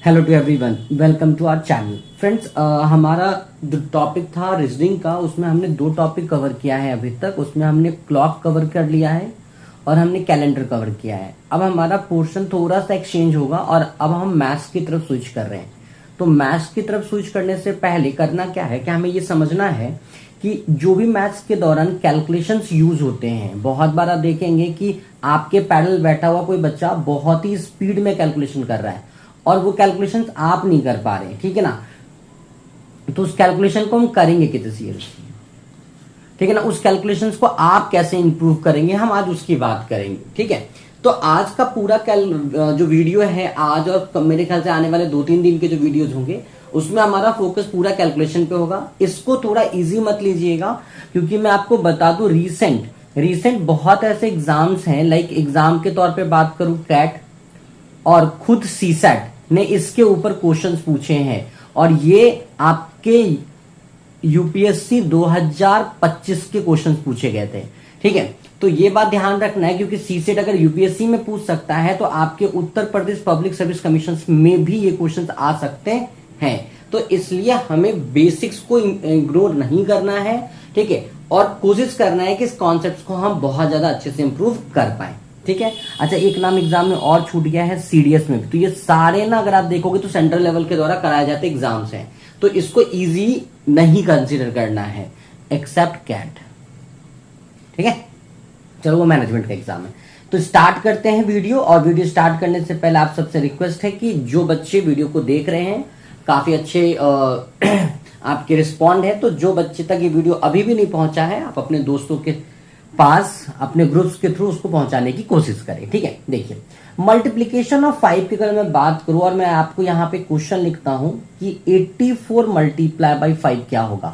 Hello to everyone, welcome to our channel. Friends, हमारा जो topic था रीजनिंग का, उसमें हमने दो टॉपिक कवर किया है अभी तक। उसमें हमने क्लॉक कवर कर लिया है और हमने कैलेंडर कवर किया है। अब हमारा पोर्शन थोड़ा सा एक्सचेंज होगा और अब हम मैथ्स की तरफ स्विच कर रहे हैं। तो मैथ्स की तरफ स्विच करने से पहले करना क्या है कि हमें ये समझना है कि जो भी मैथ्स के दौरान कैलकुलेशंस यूज होते हैं, बहुत बार आप देखेंगे कि आपके पैरेलल बैठा हुआ कोई बच्चा बहुत ही स्पीड में कैलकुलेशन कर रहा है और वो कैलकुलेशंस आप नहीं कर पा रहे हैं, ठीक है ना। तो उस कैलकुलेशन को हम करेंगे कितने सीरियस, ठीक है ना। उस कैलकुलेशंस को आप कैसे इंप्रूव करेंगे, हम आज उसकी बात करेंगे, ठीक है। तो आज का पूरा जो वीडियो है आज और मेरे ख्याल से आने वाले 2-3 दिन के जो वीडियोज होंगे उसमें हमारा फोकस पूरा कैलकुलेशन पे होगा। इसको थोड़ा इजी मत लीजिएगा, क्योंकि मैं आपको बता दूं रिसेंट बहुत ऐसे एग्जाम्स हैं, लाइक एग्जाम के तौर पे बात करूं कैट और खुद सीसैट ने इसके ऊपर क्वेश्चंस पूछे हैं और ये आपके यूपीएससी 2025 के क्वेश्चंस पूछे गए थे, ठीक है। तो ये बात ध्यान रखना है, क्योंकि सीसेट अगर यूपीएससी में पूछ सकता है तो आपके Uttar Pradesh public service commission में भी ये क्वेश्चंस आ सकते हैं। तो इसलिए हमें बेसिक्स को इग्नोर नहीं करना है, ठीक है, और कोशिश करना है कि इस कॉन्सेप्ट को हम बहुत ज्यादा अच्छे से इंप्रूव कर पाए, ठीक है। अच्छा, एक नाम एग्जाम में और छूट गया है सीडीएस में भी। तो ये सारे ना अगर आप देखोगे तो सेंट्रल लेवल के द्वारा कराए जाते एग्जाम्स हैं, तो इसको इजी नहीं कंसीडर करना है एक्सेप्ट कैट, ठीक है। चलो, वो मैनेजमेंट का एग्जाम है। तो स्टार्ट करते हैं वीडियो। और वीडियो स्टार्ट करने से पहले आप सबसे रिक्वेस्ट है कि जो बच्चे वीडियो को देख रहे हैं, काफी अच्छे आपके रिस्पॉन्ड है, तो जो बच्चे तक ये वीडियो अभी भी नहीं पहुंचा है, आप अपने दोस्तों के पास अपने ग्रुप्स के थ्रू उसको पहुंचाने की कोशिश करें, ठीक है। देखिए, मल्टीप्लीकेशन ऑफ 5 की अगर मैं बात करूं और मैं आपको यहां पे क्वेश्चन लिखता हूं कि 84 मल्टीप्लाई बाई 5 क्या होगा,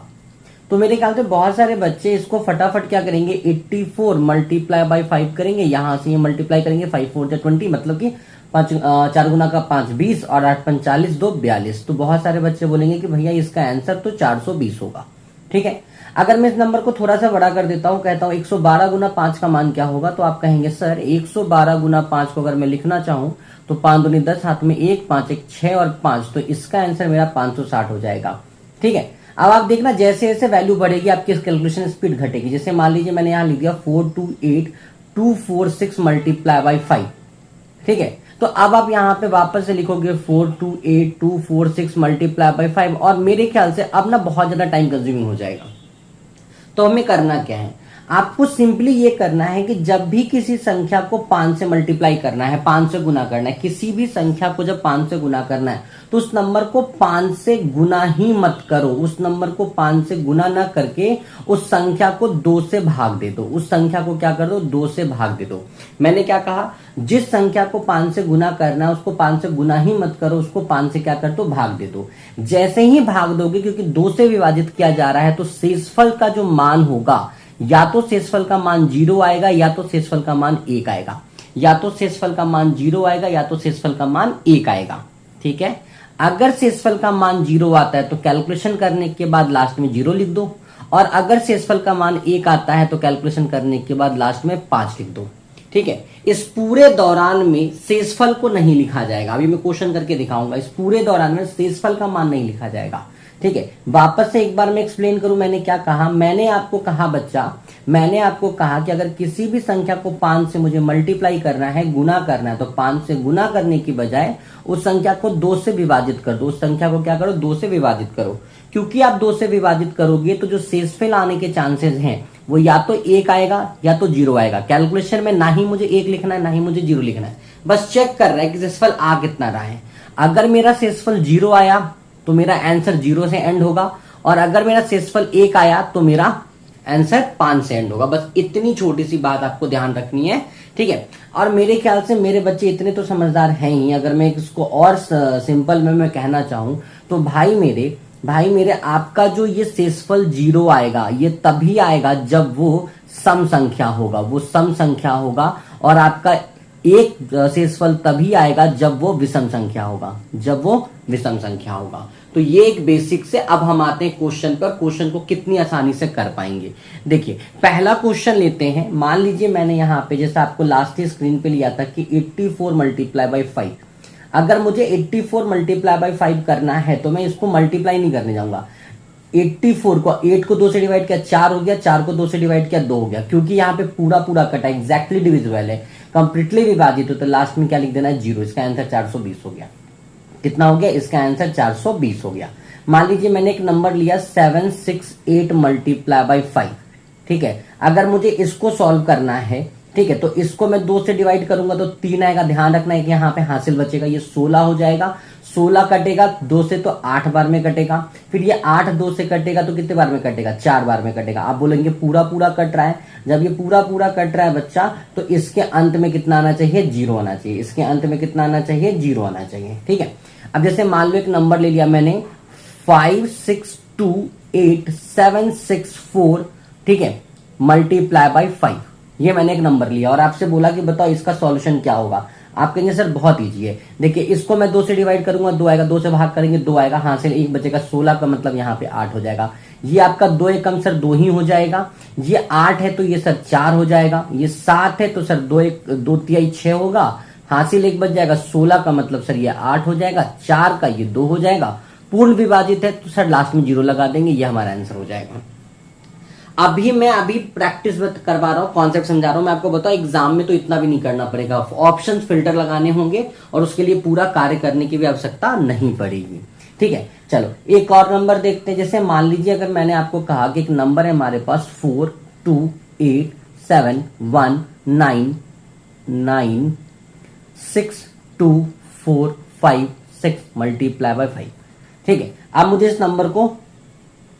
तो मेरे ख्याल से बहुत सारे बच्चे इसको फटाफट क्या करेंगे, 84 मल्टीप्लाई बाई 5 करेंगे। यहां से ये मल्टीप्लाई करेंगे, 5 4 20, मतलब कि 4 गुना का 5 20 और 8 5 40 2 42। तो बहुत सारे बच्चे बोलेंगे कि भैया इसका आंसर तो 420 होगा, ठीक है। अगर मैं इस नंबर को थोड़ा सा बड़ा कर देता हूं, कहता हूं 112 गुना 5 का मान क्या होगा, तो आप कहेंगे सर 112 गुना 5 को अगर मैं लिखना चाहूं तो 5 दूनी 10, हाथ में 1 5 1 6 और 5, तो इसका आंसर मेरा 560 हो जाएगा, ठीक है। अब आप देखना जैसे जैसे वैल्यू बढ़ेगी आपकी कैलकुलेशन स्पीड घटेगी। जैसे मान लीजिए मैंने यहां लिख दिया 428 246 मल्टीप्लाई बाई 5, ठीक है। तो अब आप यहां पे वापस से लिखोगे 428 246 मल्टीप्लाई बाई 5 और मेरे ख्याल से अब ना बहुत ज्यादा टाइम कंज्यूमिंग हो जाएगा। तो हमें करना क्या है, आपको सिंपली ये करना है कि जब भी किसी संख्या को 5 से मल्टीप्लाई करना है, 5 से गुना करना है, किसी भी संख्या को जब 5 से गुना करना है तो उस नंबर को 5 से गुना ही मत करो। उस नंबर को 5 से गुना ना करके उस संख्या को 2 से भाग दे दो। उस संख्या को क्या कर दो, 2 से भाग दे दो। मैंने क्या कहा, जिस संख्या को 5 से गुना करना है उसको 5 से गुना ही मत करो, उसको 5 से क्या कर दो, भाग दे दो। जैसे ही भाग दोगे, क्योंकि 2 से विभाजित किया जा रहा है, तो शेषफल का जो मान होगा, या तो शेषफल का मान 0 आएगा या तो शेषफल का मान 1 आएगा, या तो शेषफल का मान 0 आएगा या तो शेषफल का मान 1 आएगा, ठीक है। अगर शेषफल का मान 0 आता है तो कैलकुलेशन करने के बाद लास्ट में 0 लिख दो, और अगर शेषफल का मान 1 आता है तो कैलकुलेशन करने के बाद लास्ट में 5 लिख दो, ठीक है। इस पूरे दौरान में शेषफल को नहीं लिखा जाएगा। अभी मैं क्वेश्चन करके दिखाऊंगा, इस पूरे दौरान में शेषफल का मान नहीं लिखा जाएगा, ठीक है। वापस से एक बार मैं एक्सप्लेन करूं, मैंने क्या कहा, मैंने आपको कहा बच्चा, मैंने आपको कहा कि अगर किसी भी संख्या को 5 से मुझे मल्टीप्लाई करना है, गुना करना है, तो 5 से गुना करने की बजाय उस संख्या को 2 से विभाजित कर दो। उस संख्या को क्या करो, 2 से विभाजित करो, क्योंकि आप 2 से विभाजित करोगे तो जो शेषफल आने के चांसेस हैं वो या तो 1 आएगा या तो 0 आएगा। कैलकुलेशन में ना ही मुझे 1 लिखना है ना ही मुझे 0 लिखना है, बस चेक कर रहा है कि शेषफल आ कितना रहा है। अगर मेरा शेषफल 0 आया तो मेरा आंसर 0 से एंड होगा, और अगर मेरा शेषफल 1 आया तो मेरा आंसर 5 से एंड होगा। बस इतनी छोटी सी बात आपको ध्यान रखनी है, ठीक है। और मेरे ख्याल से मेरे बच्चे इतने तो समझदार हैं ही। अगर मैं इसको और सिंपल में मैं कहना चाहूं तो भाई मेरे आपका जो ये शेषफल 0 आएगा, ये तभी आएगा जब वो सम संख्या होगा, वो सम संख्या होगा, और आपका एक शेषफल तभी आएगा जब वो विषम संख्या होगा, जब वो विषम संख्या होगा। तो ये एक बेसिक से अब हम आते हैं क्वेश्चन पर। क्वेश्चन को कितनी आसानी से कर पाएंगे, देखिए पहला क्वेश्चन लेते हैं। मान लीजिए मैंने यहाँ पे जैसे आपको लास्ट ही स्क्रीन पे लिया था कि 84 मल्टीप्लाई बाई 5। अगर मुझे 84 मल्टीप्लाई बाई 5 करना है तो मैं इसको मल्टीप्लाई नहीं करने जाऊंगा। 84 को 8 को 2 से डिवाइड किया 4 हो गया, 4 को 2 से डिवाइड किया 2 हो गया, क्योंकि यहाँ पे पूरा पूरा कटा एग्जैक्टली डिविजिबल है, कंप्लीटली विभाजित हो, तो लास्ट में क्या लिख देना है 0। इसका आंसर 420 हो गया। कितना हो गया? इसका आंसर 420 हो गया। मान लीजिए मैंने एक नंबर लिया 768 मल्टीप्लाई बाई 5, ठीक है। अगर मुझे इसको सॉल्व करना है, ठीक है, तो इसको मैं 2 से डिवाइड करूंगा तो 3 आएगा। ध्यान रखना है कि यहाँ पे हासिल बचेगा, ये 16 हो जाएगा। 16 कटेगा 2 से तो 8 बार में कटेगा, फिर ये 8 2 से कटेगा तो कितने बार में कटेगा? 4 बार में कटेगा। आप बोलेंगे पूरा पूरा कट रहा है, जब ये पूरा पूरा कट रहा है बच्चा, तो इसके अंत में कितना आना चाहिए? 0 आना चाहिए। इसके अंत में कितना आना चाहिए? 0 आना चाहिए, ठीक है। अब जैसे मान लो एक नंबर ले लिया मैंने 5628 ठीक है, मल्टीप्लाई बाई 5, ये मैंने एक नंबर लिया और आपसे बोला कि बताओ इसका सॉल्यूशन क्या होगा। आप कहेंगे सर बहुत इजी है। देखिए इसको मैं 2 से डिवाइड करूंगा 2 आएगा, 2 से भाग करेंगे 2 आएगा, हासिल 1 बचेगा, 16 का मतलब यहाँ पे 8 हो जाएगा। ये आपका 2 एकम सर 2 ही हो जाएगा। ये 8 है तो ये सर 4 हो जाएगा। ये 7 है तो सर 2 तिहाई 6 होगा, हासिल 1 बच जाएगा। 16 का मतलब सर ये 8 हो जाएगा, 4 का ये 2 हो जाएगा। पूर्ण विभाजित है तो सर लास्ट में 0 लगा देंगे, ये हमारा आंसर हो जाएगा। अभी प्रैक्टिस करवा रहा हूँ, कॉन्सेप्ट समझा रहा हूँ। मैं आपको बताऊं एग्जाम में तो इतना भी नहीं करना पड़ेगा, ऑप्शंस फिल्टर लगाने होंगे और उसके लिए पूरा कार्य करने की भी आवश्यकता नहीं पड़ेगी, ठीक है। चलो एक और नंबर देखते हैं। जैसे मान लीजिए अगर मैंने आपको कहा कि एक नंबर है हमारे पास 4281962456 मल्टीप्लाई बाय 5, ठीक है। अब मुझे इस नंबर को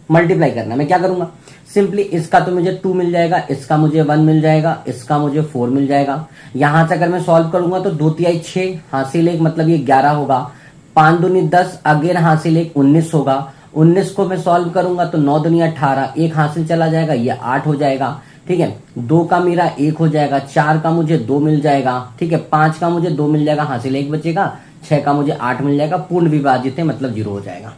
मल्टीप्लाई करना है। मैं क्या करूंगा? सिंपली इसका तो मुझे 2 मिल जाएगा, इसका मुझे 1 मिल जाएगा, इसका मुझे 4 मिल जाएगा। यहां से अगर मैं सॉल्व करूंगा तो 2 तिहाई 6, हासिल 1 मतलब ये 11 होगा। 5 दूनी 10, अगेन हासिल 1 19 होगा। 19 को मैं सॉल्व करूंगा तो 9 दूनी 18, 1 हासिल चला जाएगा, ये 8 हो जाएगा, ठीक है। 2 का मेरा 1 हो जाएगा, 4 का मुझे 2 मिल जाएगा, ठीक है। 5 का मुझे 2 मिल जाएगा, हासिल 1 बचेगा। 6 का मुझे 8 मिल जाएगा, पूर्ण विभाजित है मतलब 0 हो जाएगा।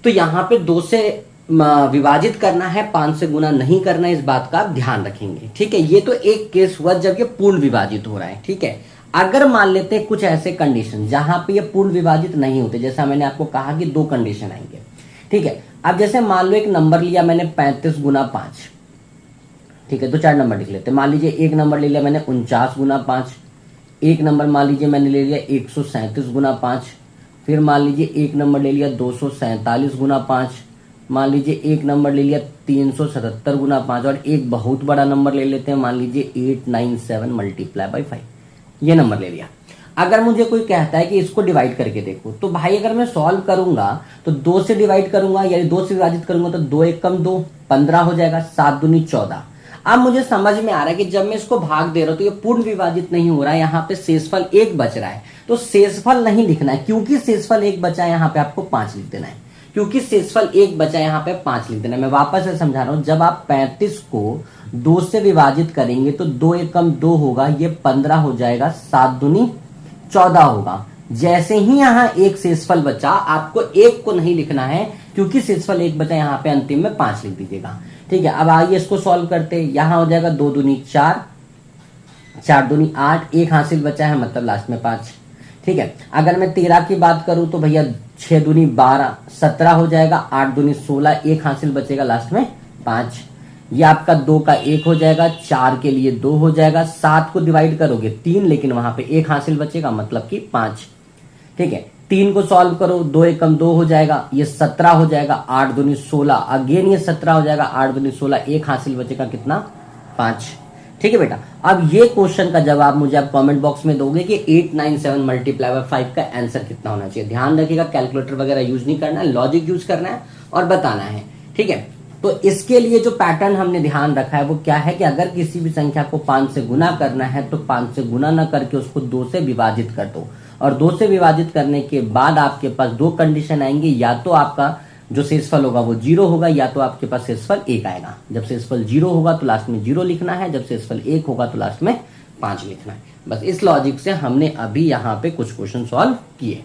तो यहाँ पे 2 से विभाजित करना है, 5 से गुना नहीं करना है, इस बात का आप ध्यान रखेंगे, ठीक है। ये तो एक केस हुआ जब ये पूर्ण विभाजित हो रहा है, ठीक है। अगर मान लेते हैं कुछ ऐसे कंडीशन जहां पे ये पूर्ण विभाजित नहीं होते, जैसा मैंने आपको कहा कि 2 कंडीशन आएंगे, ठीक है। अब जैसे मान लो एक नंबर लिया मैंने 35 गुना 5, ठीक है, तो 4 नंबर लिख लेते हैं। मान लीजिए एक नंबर ले लिया मैंने 49 गुना 5, एक नंबर मान लीजिए मैंने ले लिया 137 गुना 5, फिर मान लीजिए एक नंबर ले लिया 247 गुना 5, मान लीजिए एक नंबर ले लिया 377 गुना 5, और एक बहुत बड़ा नंबर ले लेते हैं, मान लीजिए 897 मल्टीप्लाई बाई 5, ये नंबर ले लिया। अगर मुझे कोई कहता है कि इसको डिवाइड करके देखो, तो भाई अगर मैं सॉल्व करूंगा तो 2 से डिवाइड करूंगा, यानी 2 से विभाजित करूंगा तो 2 एकम 2, 15 हो जाएगा, 7 दूनी 14। अब मुझे समझ में आ रहा है कि जब मैं इसको भाग दे रहा हूं तो ये पूर्ण विभाजित नहीं हो रहा है, यहाँ पे शेषफल 1 बच रहा है, तो शेषफल नहीं लिखना है। क्योंकि शेषफल 1 बचा है यहाँ पे आपको 5 लिख देना है, क्योंकि शेषफल 1 बचा है यहाँ पे 5 लिख देना है। मैं वापस से समझा रहा हूं, जब आप 35 को 2 से विभाजित करेंगे तो 2 एकम 2 होगा, ये 15 हो जाएगा, 7 दूनी 14 होगा। जैसे ही यहाँ एक शेषफल बचा, आपको 1 को नहीं लिखना है क्योंकि शेषफल 1 बचा, यहाँ पे अंतिम में 5 लिख दीजिएगा, ठीक है। अब आइए इसको सॉल्व करते हैं। यहां हो जाएगा 2 दूनी 4, 4 दूनी 8, 1 हासिल बचा है मतलब लास्ट में 5, ठीक है। अगर मैं 13 की बात करूं तो भैया 6 दूनी 12, 17 हो जाएगा, 8 दूनी 16, 1 हासिल बचेगा लास्ट में 5। ये आपका 2 का 1 हो जाएगा, 4 के लिए 2 हो जाएगा, 7 को डिवाइड करोगे 3, लेकिन वहां पे 1 हासिल बचेगा मतलब कि 5, ठीक है। 3 को सॉल्व करो, 2 एकम 2 हो जाएगा, ये 17 हो जाएगा, 8 दूनी 16, अगेन ये 17 हो जाएगा, 8 दूनी 16, 1 हासिल बचेगा कितना? 5, ठीक है बेटा। अब ये क्वेश्चन का जवाब मुझे आप कमेंट बॉक्स में दोगे कि 897 मल्टीप्लाई बाय 5 का आंसर कितना होना चाहिए। ध्यान रखिएगा, कैलकुलेटर वगैरह यूज नहीं करना है, लॉजिक यूज करना है और बताना है, ठीक है। तो इसके लिए जो पैटर्न हमने ध्यान रखा है वो क्या है कि अगर किसी भी संख्या को 5 से गुना करना है तो 5 से गुना ना करके उसको 2 से विभाजित कर दो, और 2 से विभाजित करने के बाद आपके पास 2 कंडीशन आएंगे, या तो आपका जो शेषफल होगा वो 0 होगा, या तो आपके पास शेषफल 1 आएगा। जब शेषफल 0 होगा तो लास्ट में 0 लिखना है, जब शेषफल 1 होगा तो लास्ट में 5 लिखना है। बस इस लॉजिक से हमने अभी यहाँ पे कुछ क्वेश्चन सॉल्व किए।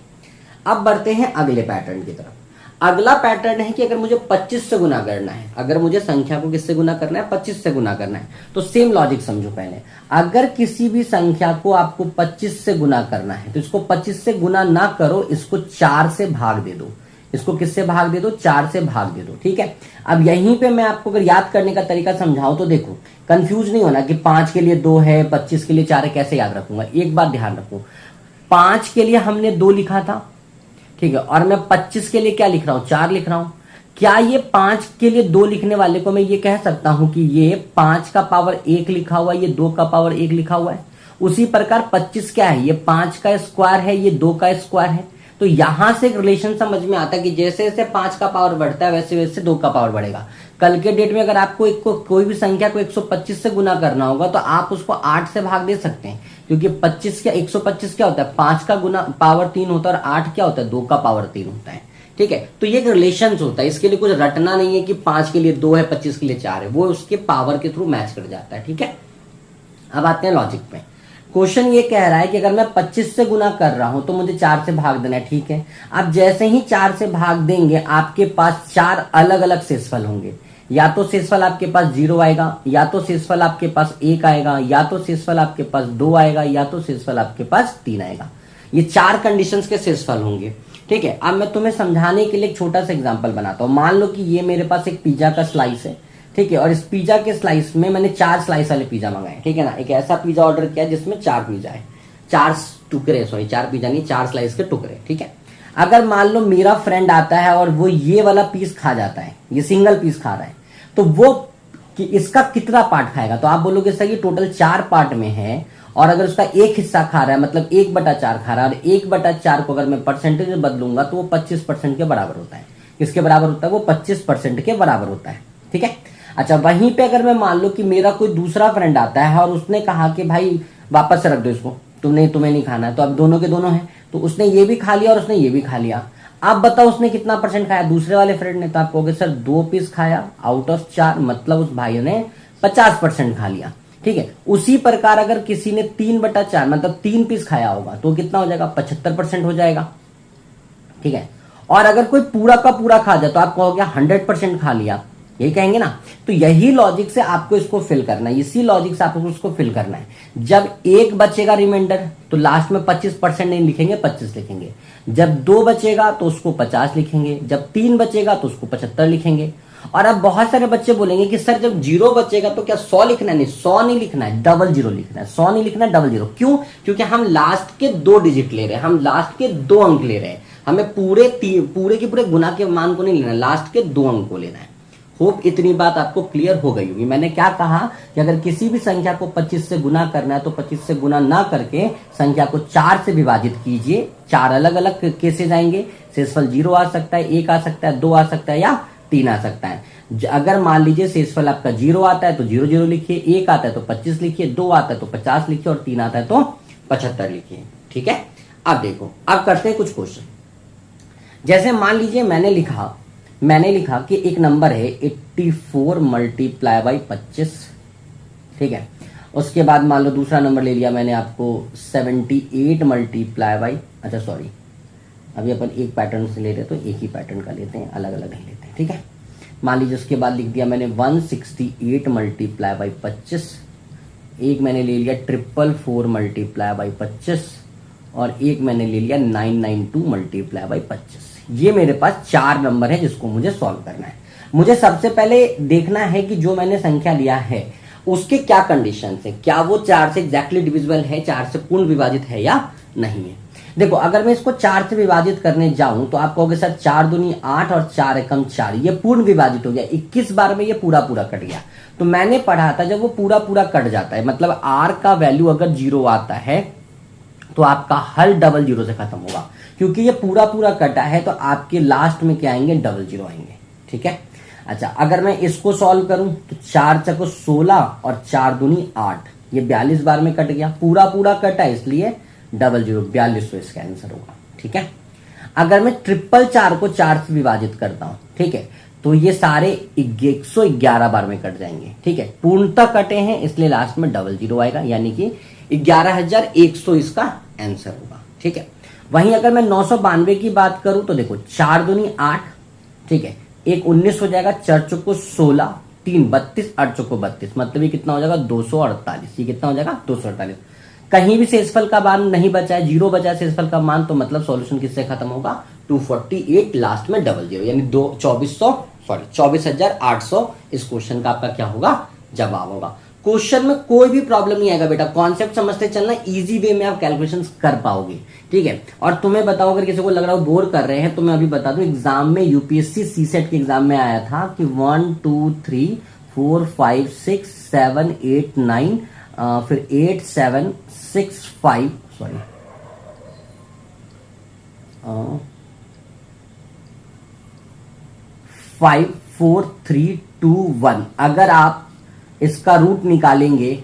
अब बढ़ते हैं अगले पैटर्न की तरफ। अगला पैटर्न है कि अगर मुझे 25 से गुना करना है, अगर मुझे संख्या को किससे गुना करना है, 25 से गुना करना है, तो सेम लॉजिक समझो पहले। अगर किसी भी संख्या को आपको 25 से गुना करना है तो इसको 25 से गुना ना करो, इसको 4 से भाग दे दो। इसको किससे भाग दे दो, 4 से भाग दे दो, ठीक है। अब यहीं पे मैं आपको अगर याद करने का तरीका समझाऊं तो देखो, कंफ्यूज नहीं होना कि 5 के लिए 2 है, 25 के लिए 4 है, कैसे याद रखूंगा। एक बात ध्यान रखो, 5 के लिए हमने 2 लिखा था, ठीक है, और मैं 25 के लिए क्या लिख रहा हूं, 4 लिख रहा हूं। क्या ये 5 के लिए 2 लिखने वाले को मैं ये कह सकता हूं कि ये 5 का पावर 1 लिखा हुआ है, ये 2 का पावर 1 लिखा हुआ है। उसी प्रकार 25 क्या है, ये 5 का स्क्वायर है, ये 2 का स्क्वायर है। तो यहां से एक रिलेशन समझ में आता है कि जैसे जैसे 5 का पावर बढ़ता है वैसे वैसे 2 का पावर बढ़ेगा। कल के डेट में अगर आपको कोई भी संख्या को 125 से गुना करना होगा तो आप उसको 8 से भाग दे सकते हैं, क्योंकि 125 क्या होता है, 5 का गुना पावर 3 होता है, और 8 क्या होता है, 2 का पावर 3 होता है, ठीक है। तो ये एक रिलेशन होता है, इसके लिए कुछ रटना नहीं है कि 5 के लिए 2 है, 25 के लिए 4 है, वो उसके पावर के थ्रू मैच कर जाता है, ठीक है। अब आते हैं लॉजिक पे। क्वेश्चन ये कह रहा है कि अगर मैं 25 से गुना कर रहा हूं तो मुझे 4 से भाग देना है, ठीक है। अब जैसे ही 4 से भाग देंगे आपके पास 4 अलग अलग शेषफल होंगे। या तो शेषफल आपके पास 0 आएगा, या तो शेषफल आपके पास 1 आएगा, या तो शेषफल आपके पास 2 आएगा, या तो शेषफल आपके पास 3 आएगा। ये 4 कंडीशंस के शेषफल होंगे, ठीक है। अब मैं तुम्हें समझाने के लिए एक छोटा सा एग्जांपल बनाता हूं। मान लो कि ये मेरे पास एक पिज्जा का स्लाइस है, ठीक है, और इस पिज्जा के स्लाइस में मैंने 4 स्लाइस वाले पिज्जा मंगाए, ठीक है ना। एक ऐसा पिज्जा ऑर्डर किया जिसमें 4 पिज्जा है, 4 टुकड़े, सॉरी 4 पिज्जा नहीं, 4 स्लाइस के टुकड़े, ठीक है। अगर मान लो मेरा फ्रेंड आता है और वो ये वाला पीस खा जाता है, ये सिंगल पीस खा रहा है, तो वो कि इसका कितना पार्ट खाएगा, तो आप बोलोगे सर ये टोटल 4 पार्ट में है, और अगर उसका एक हिस्सा खा रहा है मतलब 1/4 खा रहा है, और 1/4 को अगर मैं परसेंटेज में बदलूंगा तो वो 25% के बराबर होता है। किसके बराबर होता है, वो 25% के बराबर होता है, ठीक है। अच्छा, वहीं पे अगर मैं मान लो कि मेरा कोई दूसरा फ्रेंड आता है और उसने कहा कि भाई वापस से रख दो इसको, तुम्हें नहीं खाना है, तो अब दोनों के दोनों हैं, तो उसने ये भी खा लिया और उसने ये भी खा लिया। अब बताओ उसने कितना परसेंट खाया, दूसरे वाले फ्रेंड ने, तो आप कहोगे सर 2 पीस खाया आउट ऑफ 4, मतलब उस भाई ने 50% खा लिया, ठीक है। उसी प्रकार अगर किसी ने 3/4 मतलब 3 पीस खाया होगा तो कितना हो जाएगा, 75% हो जाएगा, ठीक है। और अगर कोई पूरा का पूरा खा जाए तो आप कहोगे 100% खा लिया, यही कहेंगे ना। तो यही लॉजिक से आपको इसको फिल करना है, इसी लॉजिक से आपको उसको फिल करना है। जब 1 बचेगा रिमाइंडर तो लास्ट में 25% नहीं लिखेंगे, 25 लिखेंगे। जब 2 बचेगा तो उसको 50 लिखेंगे, जब 3 बचेगा तो उसको 75 लिखेंगे। और अब बहुत सारे बच्चे बोलेंगे कि सर जब 0 बचेगा तो क्या 100 लिखना है, नहीं 100 नहीं लिखना है, 00 लिखना है, 100 नहीं लिखना है, 00। क्यों, क्योंकि हम लास्ट के 2 डिजिट ले रहे हैं, हम लास्ट के 2 अंक ले रहे हैं, हमें पूरे के पूरे गुना के मान को नहीं लेना, लास्ट के 2 अंक को लेना है। होप इतनी बात आपको क्लियर हो गई होगी। मैंने क्या कहा कि अगर किसी भी संख्या को 25 से गुना करना है तो 25 से गुना ना करके संख्या को 4 से विभाजित कीजिए। 4 अलग अलग केसेस आएंगे, शेषफल 0 आ सकता है, 1 आ सकता है, 2 आ सकता है, या 3 आ सकता है। अगर मान लीजिए शेषफल आपका 0 आता है तो 0 लिखिए, 1 आता है तो 25 लिखिए, 2 आता है तो 50 लिखिए, और 3 आता है तो 75 लिखिए, ठीक है। अब देखो, अब करते हैं कुछ क्वेश्चन। जैसे मान लीजिए मैंने लिखा कि एक नंबर है 84 मल्टीप्लाई बाई 25, ठीक है। उसके बाद मान लो दूसरा नंबर ले लिया मैंने आपको 78 मल्टीप्लाई बाई, अच्छा सॉरी, अभी अपन एक पैटर्न से ले रहे तो एक ही पैटर्न का लेते हैं, अलग अलग नहीं लेते हैं, ठीक है। मान लीजिए उसके बाद लिख दिया मैंने 168 मल्टीप्लाई बाई 25, एक मैंने ले लिया 444 मल्टीप्लाई बाई 25, और एक मैंने ले लिया 992 मल्टीप्लाई बाई 25। ये मेरे पास 4 नंबर है जिसको मुझे सॉल्व करना है। मुझे सबसे पहले देखना है कि जो मैंने संख्या लिया है उसके क्या कंडीशन है, क्या वो 4 से एग्जैक्टली डिविजिबल है, 4 से पूर्ण विभाजित है या नहीं है। देखो, अगर मैं इसको 4 से विभाजित करने जाऊं तो आप कहोगे सर 4 दूनी 8 और 4 एकम 4, ये पूर्ण विभाजित हो गया, 21 बार में ये पूरा कट गया। तो मैंने पढ़ा था जब वो पूरा कट जाता है, मतलब r का वैल्यू अगर 0 आता है तो आपका हल 00 से खत्म होगा, क्योंकि ये पूरा कटा है तो आपके लास्ट में क्या आएंगे, 00 आएंगे, ठीक है। अच्छा, अगर मैं इसको सॉल्व करूं तो 4 चको 16 और 4 दूनी 8, ये 42 बार में कट गया, पूरा कटा इसलिए 00, 42 तो इसका आंसर होगा, ठीक है। अगर मैं 444 को 4 से विभाजित करता हूं, ठीक है, तो ये सारे 111 बार में कट जाएंगे, ठीक है। पूर्णतः कटे हैं इसलिए लास्ट में 00 आएगा, यानी कि 11100 इसका आंसर होगा, ठीक है। वहीं अगर मैं 992 की बात करूं तो देखो 4 दूनी 8, ठीक है, एक 19 हो जाएगा, 4 चौको 16, 3 32, 8 चौको 32, मतलब ये कितना हो जाएगा 248। ये कितना हो जाएगा 248। कहीं भी शेषफल का मान नहीं बचा है, जीरो बचा है शेषफल का मान, तो मतलब सॉल्यूशन किससे खत्म होगा 248, लास्ट में डबल जीरो, यानी 24,800 इस क्वेश्चन का आपका क्या होगा जवाब होगा। क्वेश्चन में कोई भी प्रॉब्लम नहीं आएगा बेटा, कॉन्सेप्ट समझते चलना, इजी वे में आप कैलकुलेशन कर पाओगे, ठीक है। और तुम्हें बताओ अगर किसी को लग रहा हो बोर कर रहे हैं, तो मैं अभी बता दूं, एग्जाम में यूपीएससी सीसेट के एग्जाम में आया था कि 1 2 3 4 5 6 7 8 9 फिर 8 7 6 5 सॉरी 5 4 3 2 1, अगर आप इसका रूट निकालेंगे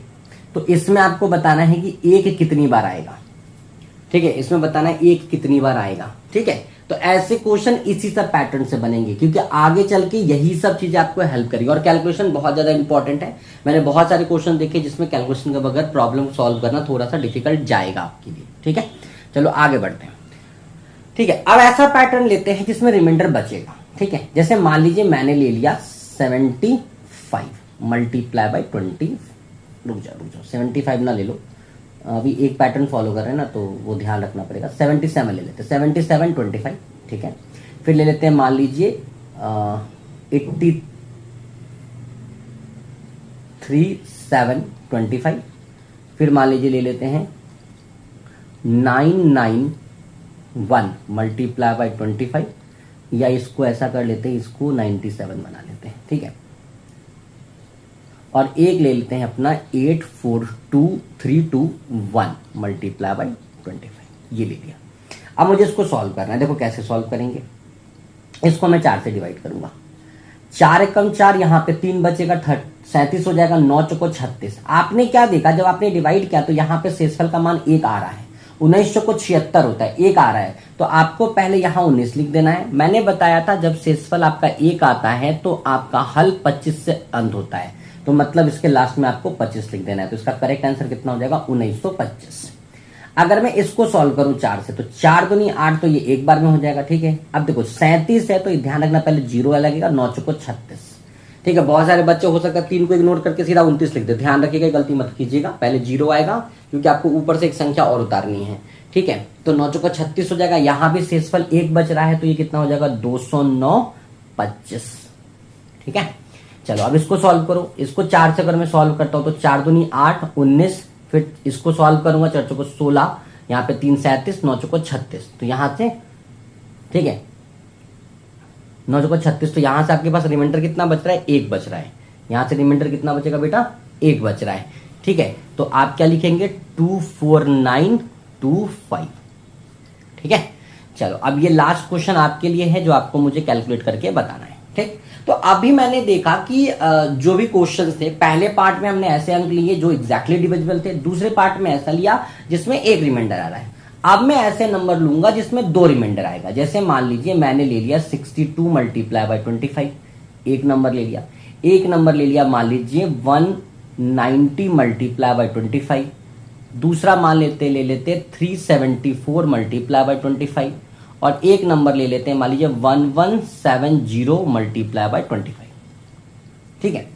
तो इसमें आपको बताना है कि एक कितनी बार आएगा, ठीक है, इसमें बताना है एक कितनी बार आएगा, ठीक है। तो ऐसे क्वेश्चन इसी सब पैटर्न से बनेंगे, क्योंकि आगे चल के यही सब चीजें आपको हेल्प करेगी। और कैलकुलेशन बहुत ज्यादा इंपॉर्टेंट है, मैंने बहुत सारे क्वेश्चन देखे जिसमें कैलकुलेशन के बगैर प्रॉब्लम सॉल्व करना थोड़ा सा डिफिकल्ट जाएगा आपके लिए, ठीक है। चलो आगे बढ़ते हैं, ठीक है। अब ऐसा पैटर्न लेते हैं जिसमें रिमाइंडर बचेगा, ठीक है। जैसे मान लीजिए मैंने ले लिया 75 मल्टीप्लाई बाई 20, रुक जाओ 75 ना ले लो, अभी एक पैटर्न फॉलो कर रहे हैं ना, तो वो ध्यान रखना पड़ेगा। 77 ले लेते हैं, 77 25, ठीक है। फिर ले लेते हैं मान लीजिए 83 7 25, फिर मान लीजिए ले लेते हैं 991 मल्टीप्लाई बाई 25, या इसको ऐसा कर लेते हैं, इसको 97 बना लेते हैं, ठीक है। और एक ले लेते हैं अपना 842321 मल्टीप्लाई बाई 25, ये ले लिया। अब मुझे इसको सॉल्व करना है, देखो कैसे सॉल्व करेंगे। इसको मैं 4 से डिवाइड करूंगा, 4 एकम 4, यहां पे 3 बचेगा, 37 हो जाएगा, 9 चौको 36। आपने क्या देखा, जब आपने डिवाइड किया तो यहां पे शेषफल का मान 1 आ रहा है, 19 चौको 76 होता है, 1 आ रहा है, तो आपको पहले यहां 19 लिख देना है। मैंने बताया था जब शेषफल आपका 1 आता है तो आपका हल 25 से अंत होता है, तो मतलब इसके लास्ट में आपको 25 लिख देना है। तो इसका करेक्ट आंसर कितना हो जाएगा 1925। अगर मैं इसको सॉल्व करूं 4 से, तो 4 दूनी 8, तो ये एक बार में हो जाएगा, ठीक है। अब देखो 37 है, तो ये ध्यान रखना पहले जीरो लगेगा, 9 चौको 36, ठीक है। बहुत सारे बच्चे हो सकता है 3 को इग्नोर करके सीधा 29 लिख दे, ध्यान रखिएगा, गलती मत कीजिएगा, पहले जीरो आएगा क्योंकि आपको ऊपर से एक संख्या और उतारनी है, ठीक है। तो 9 चौको 36 हो जाएगा, यहां भी शेषफल 1 बच रहा है, तो ये कितना हो जाएगा 209 ठीक है। चलो अब इसको सॉल्व करो, इसको 4 से अगर मैं सॉल्व करता हूं तो 4 दूनी 8 19, फिर इसको सॉल्व करूंगा 4 चौको 16, यहाँ पे 3 37, 9 चौको 36, तो यहां से, ठीक है, 9 चौको 36, तो यहां से आपके पास रिमाइंडर कितना बच रहा है 1 बच रहा है, यहां से रिमाइंडर कितना बचेगा बेटा 1 बच रहा है, ठीक है। तो आप क्या लिखेंगे 24925, ठीक है। चलो अब ये लास्ट क्वेश्चन आपके लिए है जो आपको मुझे कैलकुलेट करके बताना है, ठीक। तो अभी मैंने देखा कि जो भी क्वेश्चंस थे, पहले पार्ट में हमने ऐसे अंक लिए जो एग्जैक्टली डिविजिबल थे, दूसरे पार्ट में ऐसा लिया जिसमें एक रिमाइंडर आ रहा है। अब मैं ऐसे नंबर लूंगा जिसमें 2 रिमाइंडर आएगा। जैसे मान लीजिए मैंने ले लिया 62 मल्टीप्लाई बाई 25, एक नंबर ले लिया। एक नंबर ले लिया मान लीजिए 190 मल्टीप्लाई बाई 25, दूसरा मान ले लेते 374 मल्टीप्लाई बाई 25, और एक नंबर ले लेते हैं मान लीजिए 1170 मल्टीप्लाई बाई 25, ठीक है।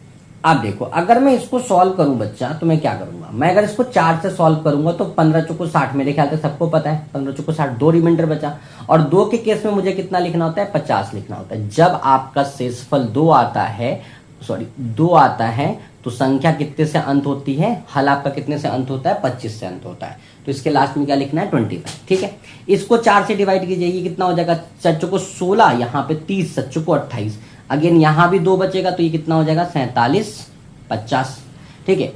अब देखो अगर मैं इसको सॉल्व करूं बच्चा, तो मैं क्या करूंगा, मैं अगर इसको 4 से सॉल्व करूंगा तो 15 चौको 60, मेरे ख्याल से सबको पता है 15 चौको 60, 2 रिमाइंडर बचा। और 2 के केस में मुझे कितना लिखना होता है 50 लिखना होता है। जब आपका शेषफल 2 आता है तो संख्या कितने से अंत होती है, हल आपका कितने से अंत होता है 25 से अंत होता है, तो इसके लास्ट में क्या लिखना है 25, ठीक है। इसको 4 से डिवाइड कीजिए, ये कितना हो जाएगा 4 चौको 16, यहाँ पे 30, 7 चौको 28, अगेन यहां भी 2 बचेगा, तो ये कितना हो जाएगा 47 50, ठीक है।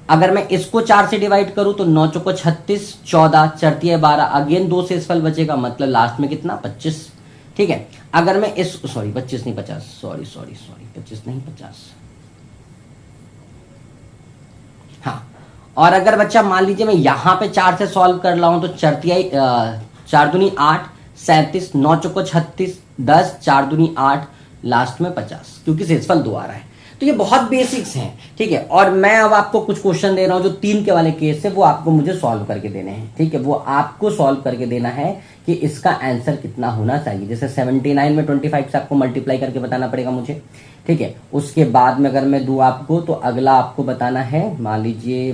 अगर मैं इसको 4 से डिवाइड करूं तो 9 चौको 36, 14 चरती है 12, अगेन 2 शेषफल बचेगा, मतलब लास्ट में कितना 25, ठीक है। अगर मैं इस 25 नहीं 50, सॉरी 25 नहीं 50, हाँ। और अगर बच्चा मान लीजिए मैं यहां पे 4 से सॉल्व कर रहा हूं तो चरती 4 दूनी 8, 37, 9 चौको 36, 10, 4 दूनी 8, लास्ट में 50, क्योंकि शेषफल 2 आ रहा है। तो ये बहुत बेसिक्स हैं, ठीक है। और मैं अब आपको कुछ क्वेश्चन दे रहा हूं जो 3 के वाले केस है, वो आपको मुझे सॉल्व करके देने हैं, ठीक है। वो आपको सॉल्व करके देना है कि इसका आंसर कितना होना चाहिए। जैसे 79 में 25 से आपको मल्टीप्लाई करके बताना पड़ेगा मुझे, ठीक है। उसके बाद में अगर मैं दूं आपको, तो अगला आपको बताना है, मान लीजिए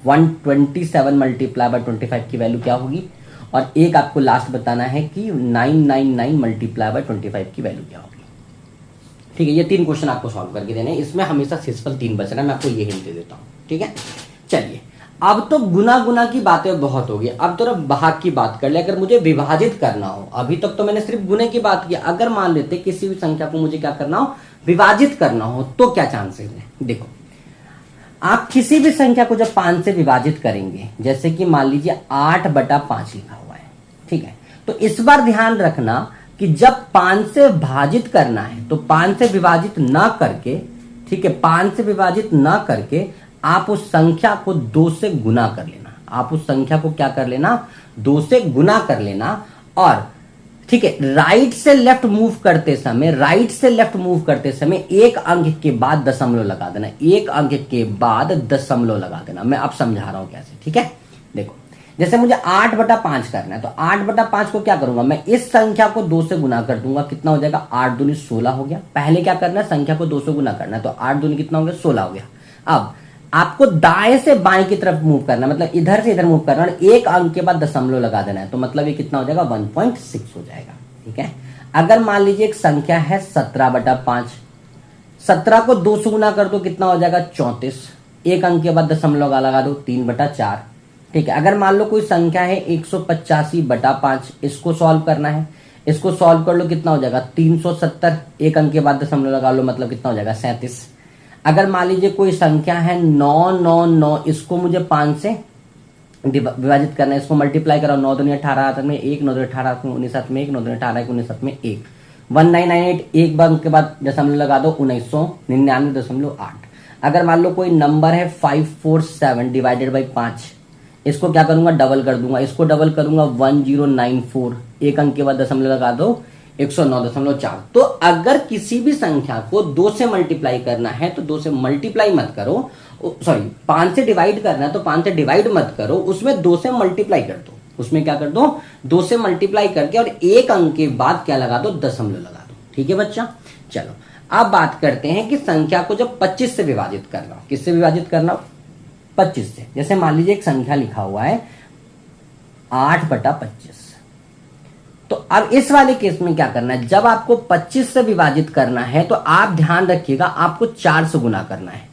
127 मल्टीप्लाई बाय 25 की वैल्यू क्या होगी, और एक आपको लास्ट बताना है कि 999 मल्टीप्लाई बाय 25 की वैल्यू क्या होगी, ठीक है। ये 3 क्वेश्चन आपको सॉल्व करके देने हैं। इसमें हमेशा सिंपल 3 बच रहा है, मैं आपको ये हिंट दे देता हूं, ठीक है। चलिए, अब तो गुना की बातें बहुत हो गई, अब तो भाग की बात कर ले। अगर मुझे विभाजित करना हो, अभी तक तो मैंने सिर्फ गुने की बात की, अगर मान लेते किसी भी संख्या को मुझे क्या करना हो, विभाजित करना हो, तो क्या चांसेस है। देखो, आप किसी भी संख्या को जब 5 से विभाजित करेंगे, जैसे कि मान लीजिए 8/5 लिखा हुआ है, ठीक है, तो इस बार ध्यान रखना कि जब 5 से भाजित करना है तो 5 से विभाजित ना करके, ठीक है, 5 से विभाजित ना करके आप उस संख्या को 2 से गुना कर लेना। आप उस संख्या को क्या कर लेना, 2 से गुना कर लेना। और ठीक है, राइट से लेफ्ट मूव करते समय एक अंक के बाद दशमलव लगा देना, एक अंक के बाद दशमलव लगा देना। मैं अब समझा रहा हूं कैसे, ठीक है। देखो, जैसे मुझे 8/5 करना है, तो 8/5 को क्या करूंगा, मैं इस संख्या को 2 से गुना कर दूंगा। कितना हो जाएगा, 8 दूनी 16 हो गया। पहले क्या करना है, संख्या को 2 से गुना करना है, तो 8 दूनी कितना हो गया, 16 हो गया। अब आपको दाएं से बाएं की तरफ मूव करना है, मतलब इधर से इधर मूव करना है, एक अंक के बाद दशमलव लगा देना है, तो मतलब ये कितना हो जाएगा, 1.6 हो जाएगा, ठीक है। अगर मान लीजिए एक संख्या है 17/5, 17 को 2 से गुना कर दो, कितना हो जाएगा, 34, एक अंक के बाद दशमलव लगा दो, 3/4, ठीक है। अगर मान लो कोई संख्या है 185/5, इसको सॉल्व करना है, इसको सॉल्व कर लो, कितना हो जाएगा, 370, एक अंक के बाद दशमलव लगा लो, मतलब कितना हो जाएगा, 37। अगर मान लीजिए कोई संख्या है 999, इसको मुझे 5 से विभाजित करना है, इसको मल्टीप्लाई कराओ, 9 दूनी 18 में 1, 9 दूनी 18 19 7 में 1, 9 दूनी 18 19 में 1, 1998, एक अंक के बाद दशमलव लगा दो, 1999.8। अगर मान लो कोई नंबर है 547 डिवाइडेड बाई 5, इसको क्या करूंगा, डबल कर दूंगा, इसको डबल करूंगा 1094, एक अंक के बाद दशमलव लगा दो, 109.4। तो अगर किसी भी संख्या को 2 से मल्टीप्लाई करना है तो 2 से मल्टीप्लाई मत करो, सॉरी 5 से डिवाइड करना है तो 5 से डिवाइड मत करो, उसमें 2 से मल्टीप्लाई कर दो। उसमें क्या कर दो, 2 से मल्टीप्लाई करके और एक अंक के बाद क्या लगा दो, दशमलव लगा दो, ठीक है बच्चा। चलो, अब बात करते हैं कि संख्या को जब 25 से विभाजित करना हो, किससे विभाजित करना हो, 25 से। जैसे मान लीजिए एक संख्या लिखा हुआ है 8/25, तो अब इस वाले केस में क्या करना है, जब आपको 25 से विभाजित करना है तो आप ध्यान रखिएगा, आपको 4 से गुना करना है,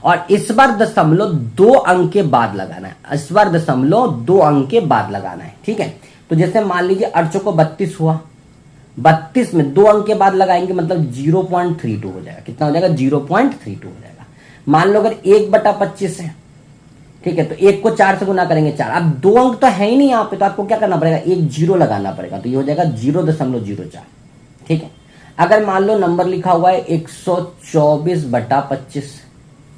और इस बार दशमलव 2 अंक के बाद लगाना है, इस बार दशमलव 2 अंक के बाद लगाना है, ठीक है। तो जैसे मान लीजिए 8 को 32 हुआ, 32 में 2 अंक के बाद लगाएंगे, मतलब 0.32 हो जाएगा, कितना हो जाएगा, 0.32 हो जाएगा। मान लो अगर 1/25 है, ठीक है, तो 1 को 4 से गुना करेंगे 4, अब 2 अंक तो है ही नहीं यहाँ पे, तो आपको क्या करना पड़ेगा, एक 0 लगाना पड़ेगा, तो ये हो जाएगा 0.04, ठीक है। अगर मान लो नंबर लिखा हुआ है 124/25,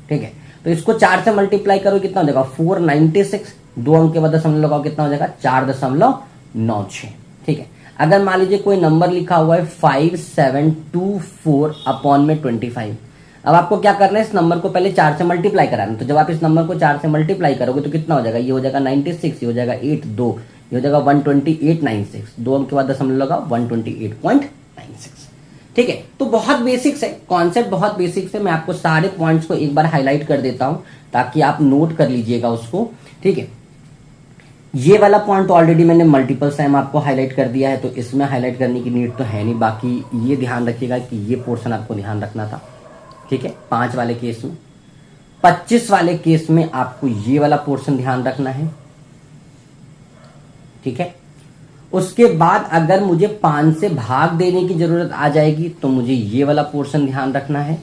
ठीक है, तो इसको 4 से मल्टीप्लाई करो, कितना हो जाएगा, 496, 2 अंक के बाद दशमलव लगाओ, कितना हो जाएगा, 4.96, ठीक है। अगर मान लीजिए कोई नंबर लिखा हुआ है 5724/25, अब आपको क्या करना है, इस नंबर को पहले 4 से मल्टीप्लाई कराना। तो जब आप इस नंबर को 4 से मल्टीप्लाई करोगे तो कितना हो जाएगा, ये हो जाएगा 96, ये हो जाएगा 82, ये हो जाएगा 128.96, 2 अंक के बाद दशमलव लगाओ, 128.96, ठीक है। तो बहुत बेसिक्स है, कॉन्सेप्ट बहुत बेसिक्स है। मैं आपको सारे पॉइंट्स को एक बार हाईलाइट कर देता हूं ताकि आप नोट कर लीजिएगा उसको, ठीक है। ये वाला पॉइंट तो ऑलरेडी मैंने मल्टीपल टाइम आपको हाईलाइट कर दिया है, तो इसमें हाईलाइट करने की नीड तो है नहीं। बाकी ये ध्यान रखिएगा कि ये पोर्शन आपको ध्यान रखना था, ठीक है। 5 वाले केस में, 25 वाले केस में आपको ये वाला पोर्शन ध्यान रखना है, ठीक है। उसके बाद अगर मुझे 5 से भाग देने की जरूरत आ जाएगी तो मुझे ये वाला पोर्शन ध्यान रखना है,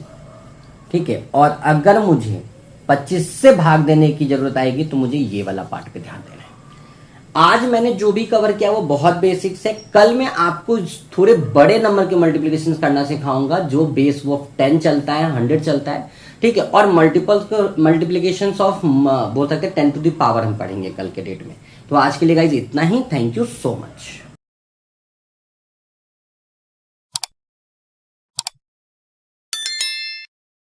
ठीक है। और अगर मुझे 25 से भाग देने की जरूरत आएगी तो मुझे ये वाला पार्ट पे ध्यान देना है। आज मैंने जो भी कवर किया वो बहुत बेसिक्स है। कल मैं आपको थोड़े बड़े नंबर के मल्टीप्लिकेशन करना सिखाऊंगा, जो बेस वो 10 चलता है, 100 चलता है, ठीक है। और मल्टीप्लिकेशन ऑफ बोल सकते हैं 10 टू द पावर हम पढ़ेंगे कल के डेट में। तो आज के लिए गाइज इतना ही। Thank you so much.